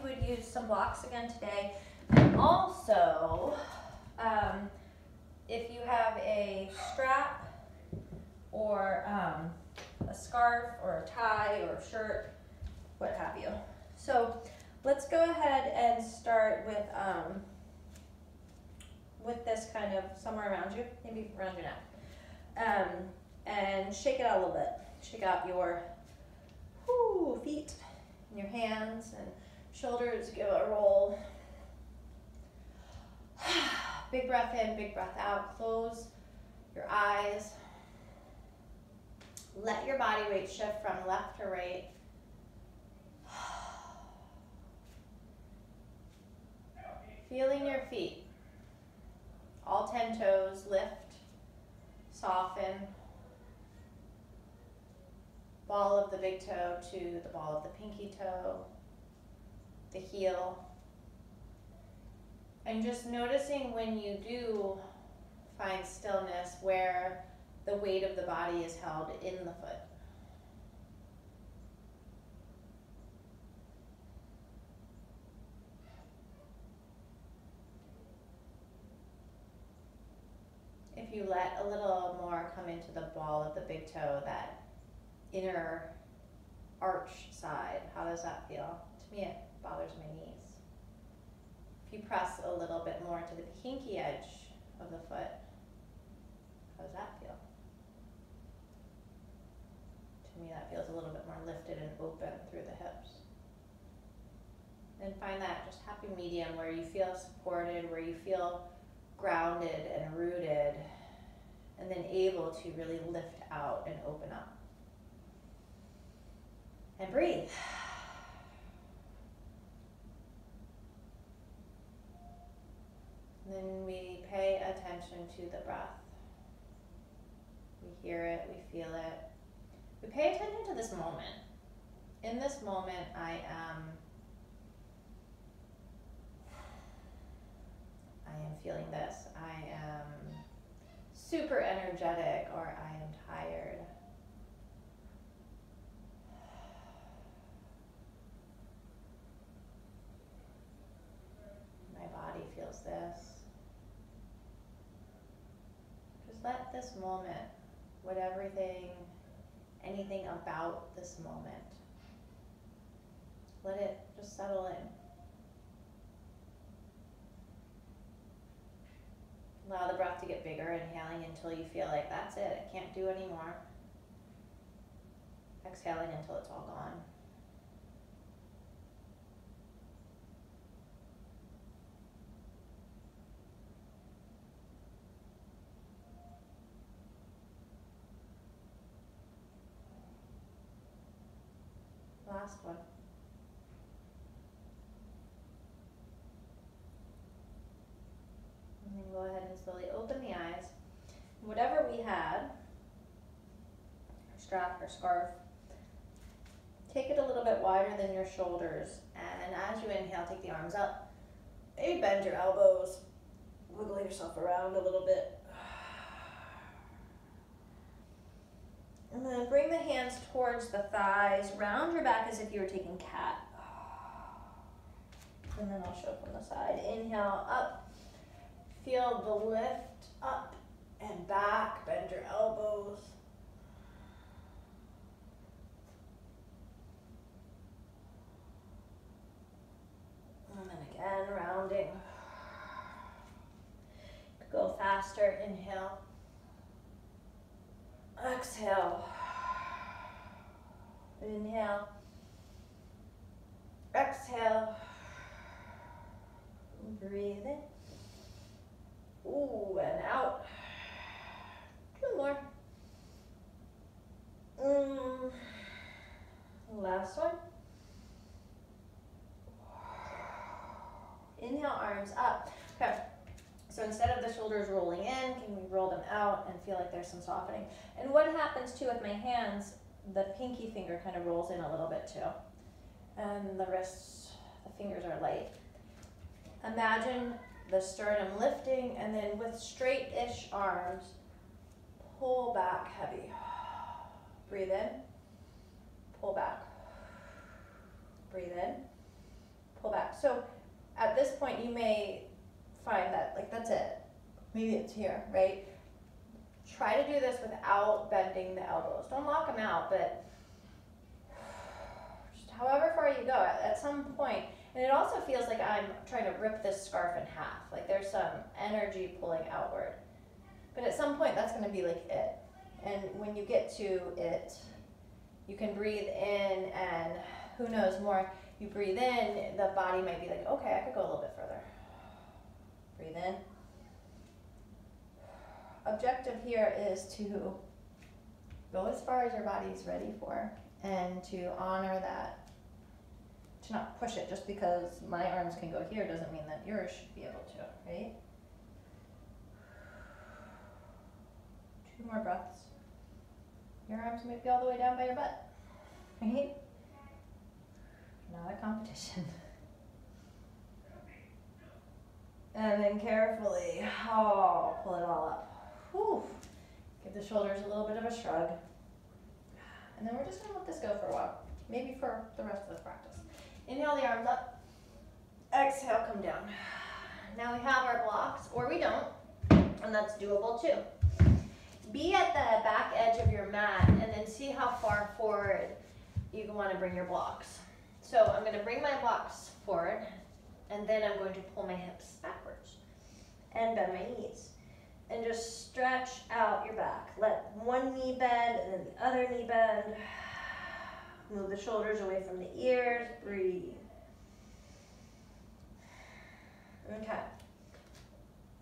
we would use some blocks again today. And also, if you have a strap or a scarf or a tie or a shirt, what have you. So let's go ahead and start with this kind of somewhere around you, maybe around your neck. And shake it out a little bit. Shake out your feet and your hands and shoulders. Give it a roll. Big breath in, big breath out. Close your eyes. Let your body weight shift from left to right. Feeling your feet. All 10 toes lift, soften. Ball of the big toe to the ball of the pinky toe, the heel. And just noticing when you do find stillness where the weight of the body is held in the foot. If you let a little more come into the ball of the big toe, that inner arch side, how does that feel? To me, it bothers my knees. If you press a little bit more to the pinky edge of the foot, how does that feel? To me, that feels a little bit more lifted and open through the hips. And find that just happy medium where you feel supported, where you feel grounded and rooted, and then able to really lift out and open up. And breathe. And then we pay attention to the breath. We hear it, we feel it. We pay attention to this moment. In this moment, I am feeling this. I am super energetic, or I am tired. My body feels this. Just let this moment, anything about this moment, let it just settle in. Allow the breath to get bigger, inhaling until you feel like that's it, I can't do anymore. Exhaling until it's all gone. Last one. And then go ahead and slowly open the eyes. Whatever we had, our strap or scarf, take it a little bit wider than your shoulders. And as you inhale, take the arms up. Maybe bend your elbows. Wiggle yourself around a little bit. And then bring the hands towards the thighs. Round your back as if you were taking cat. And then I'll show from the side. Inhale, up. Feel the lift up and back. Bend your elbows. And then again, rounding. Go faster. Inhale. Exhale. Inhale. Exhale. Breathe in. Ooh, and out. Two more. Last one. Inhale, arms up. Okay. So instead of the shoulders rolling in, can we roll them out and feel like there's some softening? And what happens too with my hands, the pinky finger kind of rolls in a little bit too. And the wrists, the fingers are light. Imagine the sternum lifting, and then with straight-ish arms, pull back heavy. Breathe in, pull back. Breathe in, pull back. point you may find that, like, that's it. Maybe it's here, right? Try to do this without bending the elbows. Don't lock them out, but just however far you go, at some point, and it also feels like I'm trying to rip this scarf in half. Like there's some energy pulling outward. But at some point, that's going to be like it. And when you get to it, you can breathe in, and who knows more, you breathe in, the body might be like, okay, I could go a little bit further. Breathe in. Objective here is to go as far as your body's ready for, and to honor that. To not push it. Just because my arms can go here doesn't mean that yours should be able to, right? 2 more breaths. Your arms might be all the way down by your butt, right? Not a competition. And then carefully, pull it all up. Whew. Give the shoulders a little bit of a shrug. And then we're just gonna let this go for a while. Maybe for the rest of the practice. Inhale the arms up. Exhale, come down. Now we have our blocks, or we don't, and that's doable too. Be at the back edge of your mat and then see how far forward you want to bring your blocks. So I'm going to bring my blocks forward, and then I'm going to pull my hips backwards and bend my knees. And just stretch out your back. Let one knee bend and then the other knee bend. Move the shoulders away from the ears. Breathe. Okay.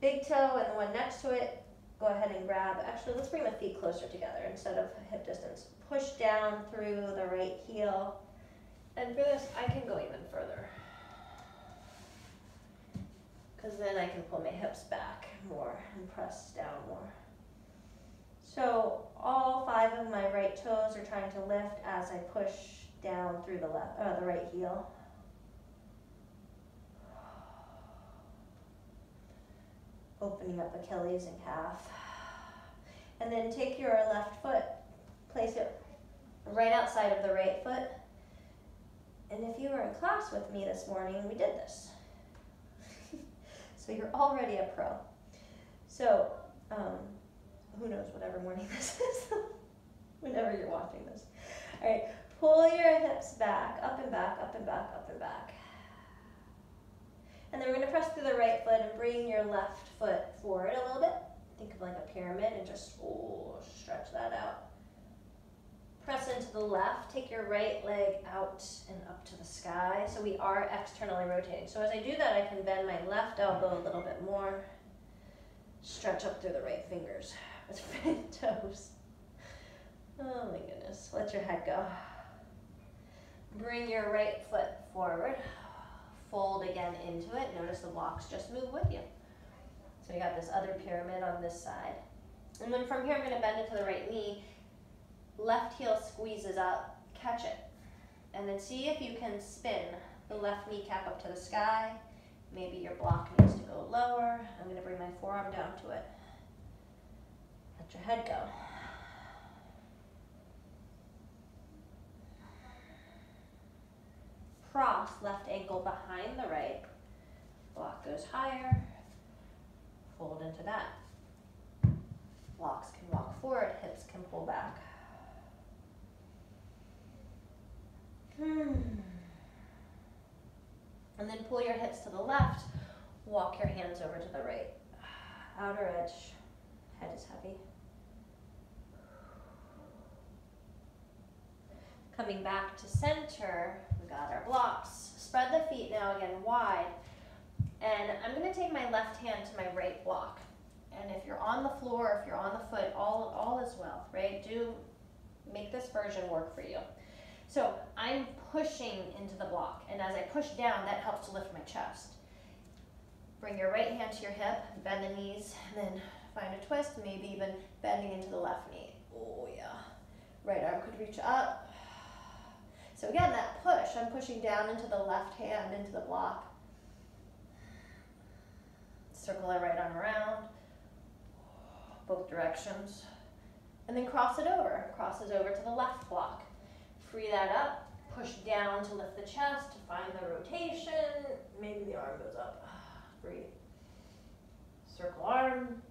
Big toe and the one next to it, go ahead and grab. Actually, let's bring the feet closer together instead of hip distance. Push down through the right heel. And for this, I can go even further, because then I can pull my hips back more and press down more. So all 5 of my right toes are trying to lift as I push down through the right heel. Opening up Achilles and calf. And then take your left foot, place it right outside of the right foot. And if you were in class with me this morning, we did this. So you're already a pro. So, who knows, whatever morning this is, whenever you're watching this. All right, pull your hips back, up and back, up and back, up and back. And then we're going to press through the right foot and bring your left foot forward a little bit. Think of like a pyramid and just stretch that out. Press into the left, take your right leg out and up to the sky. So we are externally rotating. So as I do that, I can bend my left elbow a little bit more. Stretch up through the right fingers with bent toes. Oh my goodness, let your head go. Bring your right foot forward. Fold again into it. Notice the blocks just move with you. So you got this other pyramid on this side. And then from here, I'm going to bend it to the right knee. Left heel squeezes up, catch it. And then see if you can spin the left kneecap up to the sky. Maybe your block needs to go lower. I'm going to bring my forearm down to it. Let your head go. Cross left ankle behind the right. Block goes higher. Fold into that. Blocks can walk forward, hips can pull back. And then pull your hips to the left, walk your hands over to the right. Outer edge, head is heavy. Coming back to center, we got our blocks. Spread the feet now again wide. And I'm going to take my left hand to my right block. And if you're on the floor, if you're on the foot, all is well, right? Do make this version work for you. So I'm pushing into the block, and as I push down, that helps to lift my chest. Bring your right hand to your hip, bend the knees, and then find a twist, maybe even bending into the left knee. Oh yeah. Right arm could reach up. So again, that push, I'm pushing down into the left hand, into the block. Circle the right arm around, both directions. And then cross it over, crosses over to the left block. Free that up, push down to lift the chest, to find the rotation. Maybe the arm goes up. Breathe. Circle arm.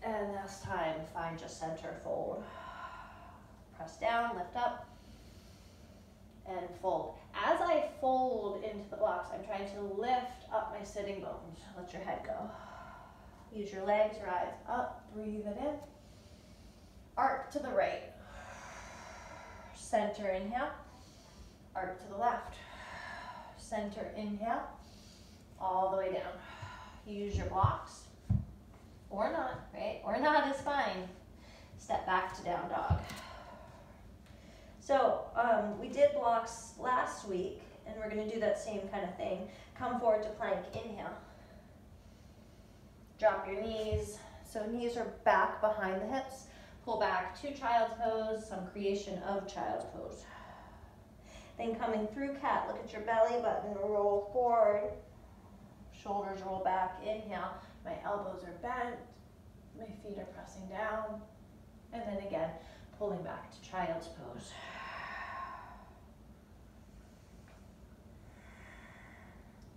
And this time, find just center, fold. Press down, lift up, and fold. As I fold into the blocks, I'm trying to lift up my sitting bones. Let your head go. Use your legs, rise up, breathe it in. Arc to the right. Center, inhale. Arc to the left. Center, inhale. All the way down. Use your blocks. Or not, right? Or not is fine. Step back to down dog. So we did blocks last week, and we're gonna do that same kind of thing. Come forward to plank, inhale. Drop your knees. So knees are back behind the hips. Pull back to child's pose, some creation of child's pose. Then coming through cat, look at your belly button, roll forward. Shoulders roll back, inhale. My elbows are bent, my feet are pressing down. And then again, pulling back to child's pose.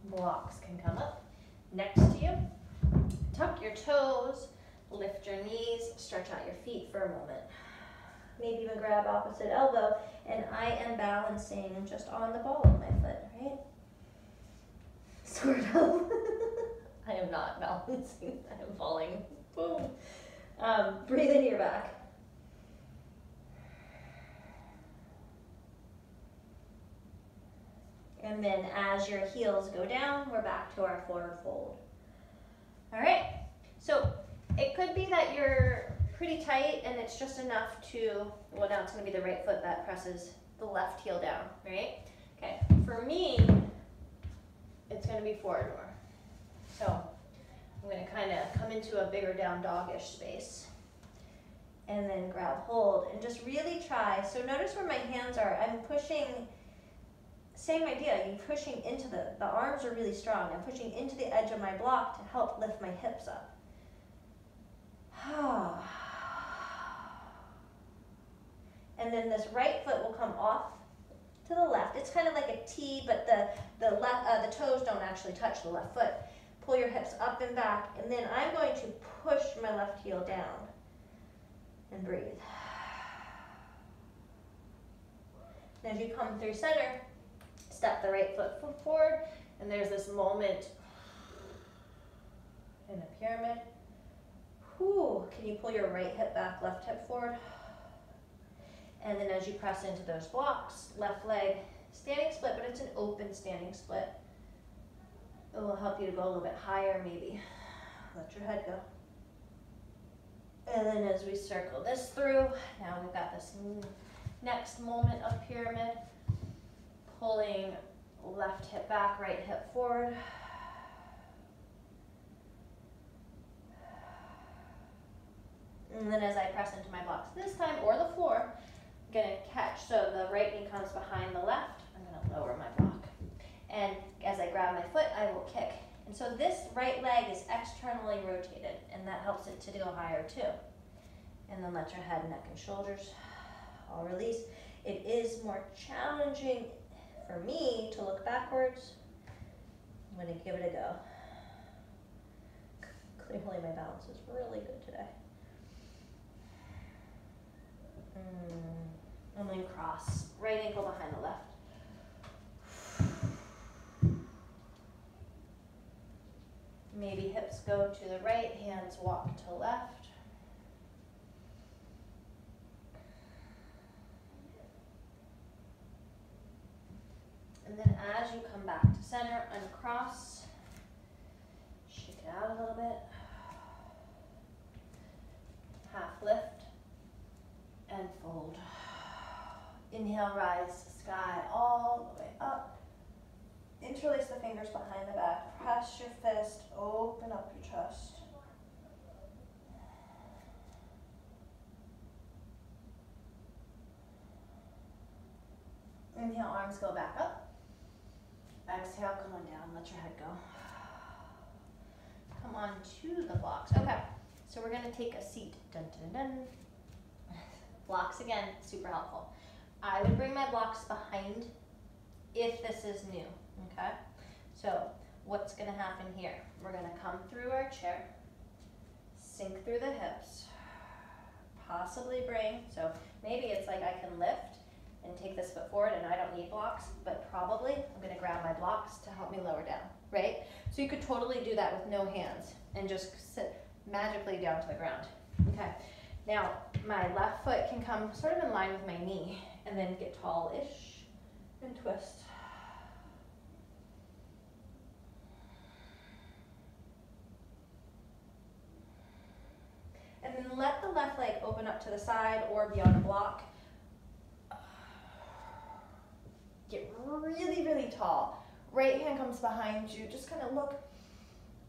Blocks can come up next to you. Tuck your toes, lift your knees, stretch out your feet for a moment. Maybe even grab opposite elbow, and I am balancing just on the ball of my foot, right? Sort of. I am not balancing, I am falling. Boom. Breathe into your back. And then as your heels go down, we're back to our forward fold. All right, so it could be that you're pretty tight and it's just enough to, well, now it's gonna be the right foot that presses the left heel down, right? Okay, for me, it's gonna be forward more. So I'm gonna kind of come into a bigger down dogish space and then grab hold and just really try. So notice where my hands are. I'm pushing, same idea, you're pushing into the arms are really strong. I'm pushing into the edge of my block to help lift my hips up. And then this right foot will come off to the left. It's kind of like a T, but the toes don't actually touch the left foot. Pull your hips up and back, and then I'm going to push my left heel down and breathe. And as you come through center, step the right foot forward, and there's this moment in a pyramid. Whew. Can you pull your right hip back, left hip forward? And then as you press into those blocks, left leg, standing split, but it's an open standing split. It will help you to go a little bit higher maybe. Let your head go. And then as we circle this through, now we've got this next moment of pyramid. Pulling left hip back, right hip forward. And then as I press into my blocks this time, or the floor, I'm gonna catch, so the right knee comes behind the left, I'm gonna lower my block. And as I grab my foot, I will kick. And so this right leg is externally rotated, and that helps it to go higher too. And then let your head, neck, and shoulders all release. It is more challenging for me to look backwards. I'm gonna give it a go. Clearly my balance is really good today. And then cross, right ankle behind the left. Maybe hips go to the right, hands walk to left. And then as you come back to center, uncross, shake it out a little bit. Half lift and fold. Inhale, rise to sky all the way up. Interlace the fingers behind the back. Press your fist, open up your chest. Inhale, arms go back up. Exhale, come on down, let your head go. Come on to the blocks. Okay, so we're gonna take a seat. Dun, dun, dun. Blocks, again, super helpful. I would bring my blocks behind if this is new, okay? So what's gonna happen here? We're gonna come through our chair, sink through the hips, possibly bring, so maybe it's like I can lift and take this foot forward and I don't need blocks, but probably I'm gonna grab my blocks to help me lower down, right? So you could totally do that with no hands and just sit magically down to the ground, okay? Now, my left foot can come sort of in line with my knee and then get tall-ish and twist. And then let the left leg open up to the side or be on a block. Get really, really tall. Right hand comes behind you. Just kind of look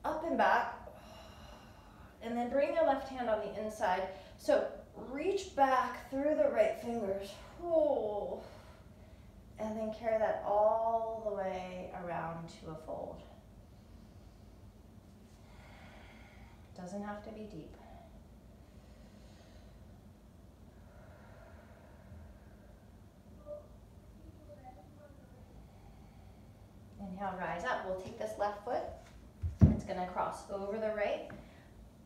up and back. And then bring your left hand on the inside. So reach back through the right fingers. Oh. And then carry that all the way around to a fold. Doesn't have to be deep. Inhale, rise up. We'll take this left foot. It's going to cross over the right.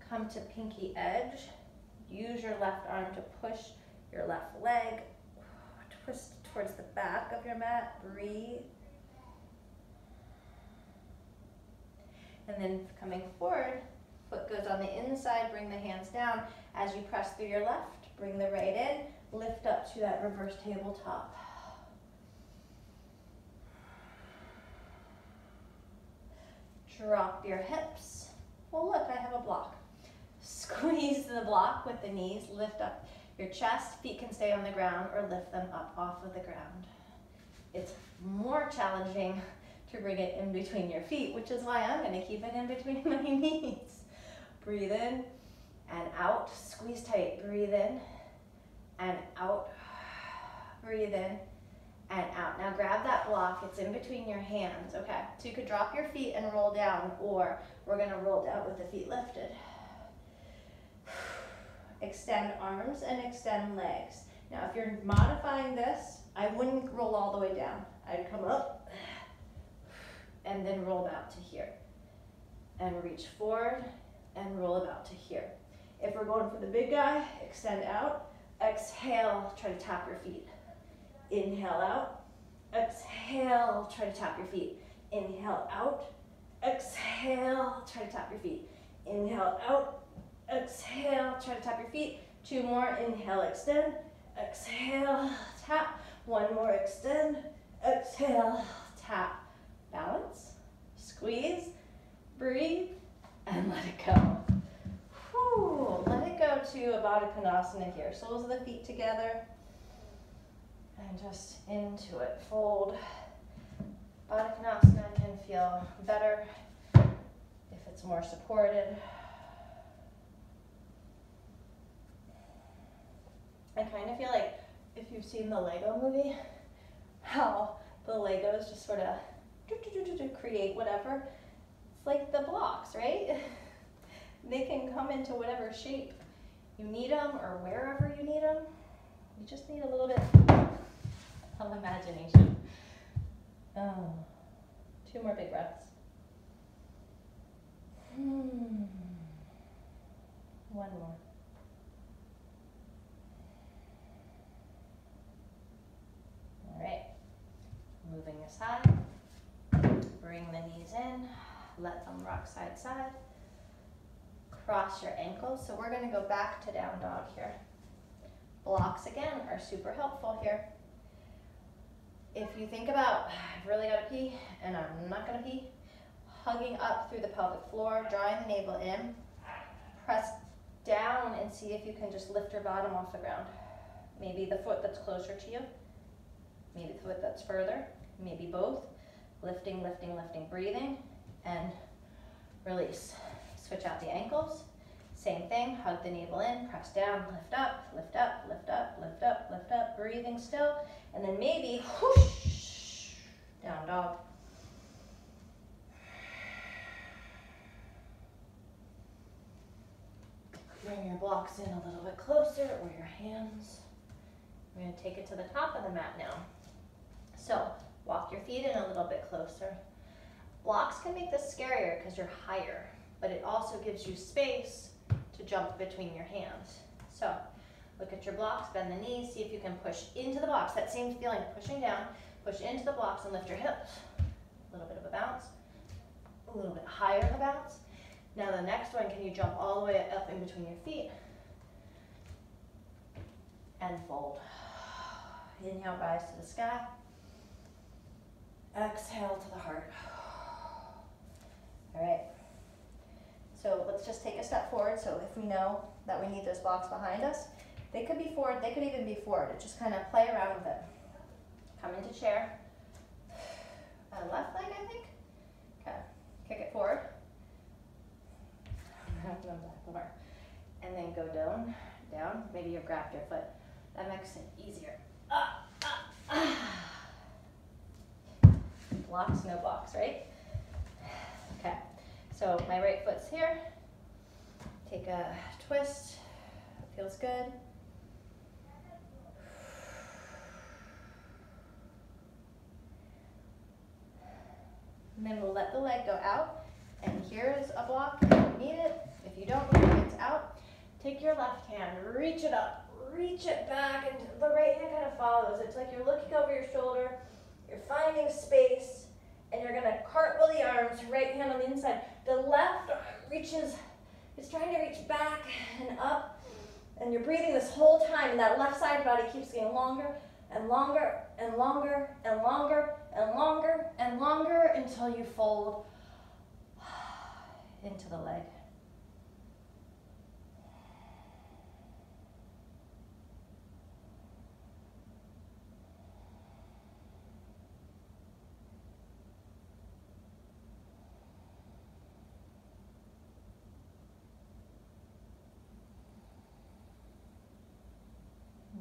Come to pinky edge. Use your left arm to push your left leg. Twist towards the back of your mat. Breathe. And then coming forward, foot goes on the inside. Bring the hands down. As you press through your left, bring the right in. Lift up to that reverse tabletop. Drop your hips. Well, look, I have a block. Squeeze the block with the knees. Lift up your chest. Feet can stay on the ground or lift them up off of the ground. It's more challenging to bring it in between your feet, which is why I'm going to keep it in between my knees. Breathe in and out. Squeeze tight. Breathe in and out. Breathe in and out. Now grab that block, it's in between your hands, okay? So you could drop your feet and roll down, or we're gonna roll down with the feet lifted. Extend arms and extend legs. Now if you're modifying this, I wouldn't roll all the way down. I'd come up and then roll out to here. And reach forward and roll about to here. If we're going for the big guy, extend out, exhale, try to tap your feet. Inhale out, exhale, try to tap your feet. Inhale out, exhale, try to tap your feet. Inhale out, exhale, try to tap your feet. Two more, inhale, extend, exhale, tap. One more, extend, exhale, tap. Balance, squeeze, breathe, and let it go. Whew, let it go to a Baddha Konasana here. Soles of the feet together. And just into it, fold. Baddha Konasana can feel better if it's more supported. I kind of feel like if you've seen the Lego movie, how the Legos just sort of create whatever. It's like the blocks, right? They can come into whatever shape you need them or wherever you need them. You just need a little bit of imagination. Oh, 2 more big breaths. 1 more. All right, moving aside, bring the knees in, let them rock side to side. Cross your ankles, so we're going to go back to down dog here. Blocks again are super helpful here. If you think about, I've really got to pee and I'm not going to pee, hugging up through the pelvic floor, drawing the navel in, press down and see if you can just lift your bottom off the ground. Maybe the foot that's closer to you, maybe the foot that's further, maybe both. Lifting, lifting, lifting, breathing, and release. Switch out the ankles. Same thing, hug the navel in, press down, lift up, lift up, lift up, lift up, lift up, breathing still, and then maybe whoosh, down dog. Bring your blocks in a little bit closer, or your hands. going to take it to the top of the mat now. So walk your feet in a little bit closer. Blocks can make this scarier because you're higher, but it also gives you space to jump between your hands. So look at your blocks, bend the knees, see if you can push into the blocks. That same feeling, pushing down, push into the blocks and lift your hips. A little bit of a bounce, a little bit higher of a bounce. Now the next one, can you jump all the way up in between your feet? And fold. Inhale, rise to the sky. Exhale to the heart. All right. So let's just take a step forward. So if we know that we need those blocks behind us, they could be forward, they could even be forward. Just kind of play around with it. Come into chair. Left leg, I think. Okay. Kick it forward. And then go down, down. Maybe you've grabbed your foot. That makes it easier. Blocks, no blocks, right? Okay. So my right foot's here. Take a twist. Feels good. And then we'll let the leg go out. And here is a block if you need it. If you don't need it, it's out. Take your left hand, reach it up, reach it back, and the right hand kind of follows. It's like you're looking over your shoulder, you're finding space, and you're gonna cartwheel the arms, right hand on the inside. The left arm reaches, it's trying to reach back and up, and you're breathing this whole time, and that left side body keeps getting longer and longer and longer and longer and longer and longer until you fold into the leg.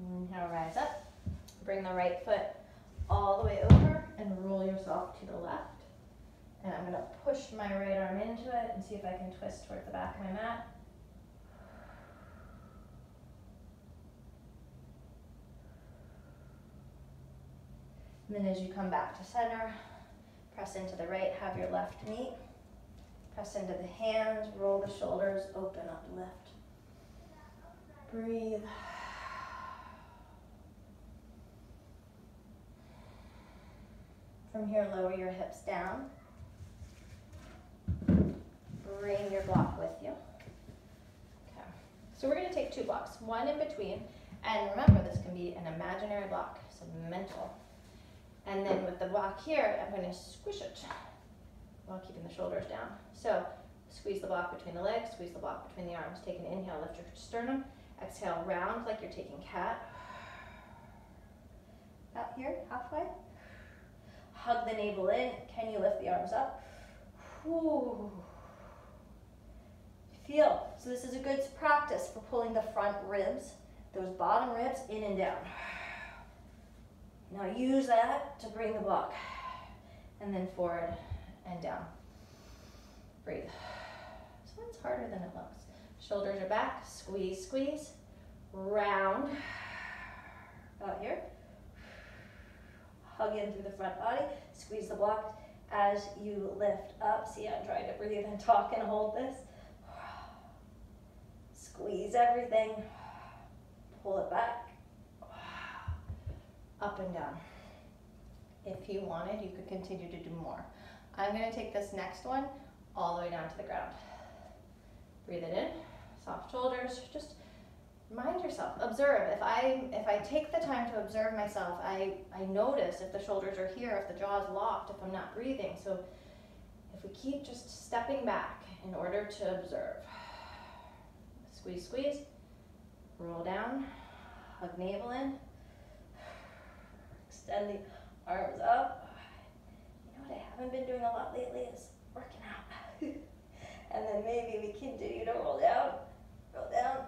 Inhale, rise up. Bring the right foot all the way over and roll yourself to the left. And I'm going to push my right arm into it and see if I can twist toward the back of my mat. And then as you come back to center, press into the right, have your left knee. Press into the hands, roll the shoulders, open up, lift. Breathe. From here, lower your hips down. Bring your block with you. Okay. So we're going to take two blocks, one in between. And remember, this can be an imaginary block, so mental. And then with the block here, I'm going to squish it while keeping the shoulders down. So squeeze the block between the legs, squeeze the block between the arms. Take an inhale, lift your sternum. Exhale, round like you're taking cat. Out here, halfway. Hug the navel in. Can you lift the arms up? Whew. Feel. So this is a good practice for pulling the front ribs, those bottom ribs in and down. Now use that to bring the block. And then forward and down. Breathe. This one's harder than it looks. Shoulders are back. Squeeze, squeeze. Round. Out here. Hug in through the front body, squeeze the block as you lift up. See, I'm trying to breathe and talk and hold this. Squeeze everything, pull it back, up and down. If you wanted, you could continue to do more. I'm going to take this next one all the way down to the ground. Breathe it in, soft shoulders, just mind yourself, observe. If I take the time to observe myself, I notice if the shoulders are here, if the jaw is locked, if I'm not breathing. So if we keep just stepping back in order to observe. Squeeze, squeeze, roll down, hug navel in, extend the arms up. You know what I haven't been doing a lot lately is working out. And then maybe we continue to roll down, roll down,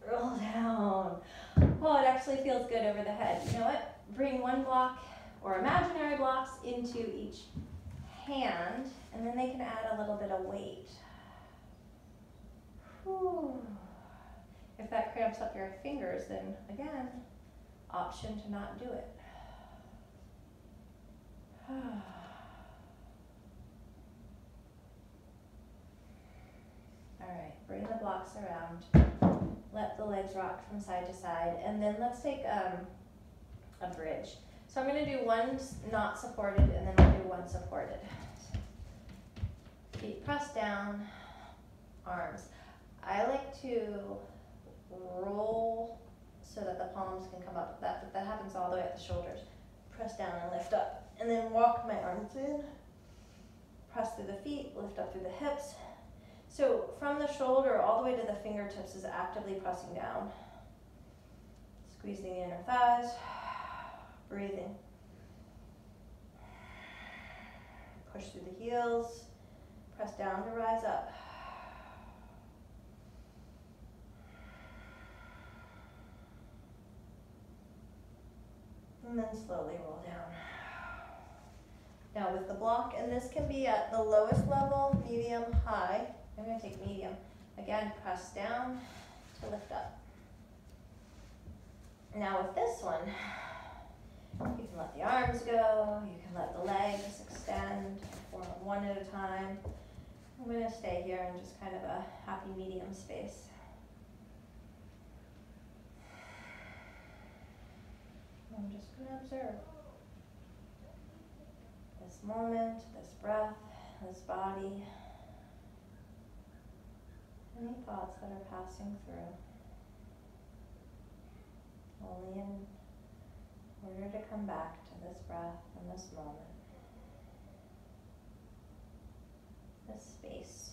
roll down. Oh, it actually feels good over the head. You know what? Bring one block or imaginary blocks into each hand, and then they can add a little bit of weight. Whew. If that cramps up your fingers, then again, option to not do it. Alright, bring the blocks around. Let the legs rock from side to side. And then let's take a bridge. So I'm going to do one not supported and then I'll do one supported. Feet pressed down, arms. I like to roll so that the palms can come up. That happens all the way at the shoulders. Press down and lift up. And then walk my arms in. Press through the feet, lift up through the hips. So from the shoulder all the way to the fingertips is actively pressing down. Squeezing the inner thighs. Breathing. Push through the heels. Press down to rise up. And then slowly roll down. Now with the block, and this can be at the lowest level, medium, high. I'm going to take medium. Again, press down to lift up. Now with this one, you can let the arms go, you can let the legs extend, one at a time. I'm going to stay here in just kind of a happy medium space. I'm just going to observe this moment, this breath, this body. Any thoughts that are passing through. Only in order to come back to this breath and this moment. This space.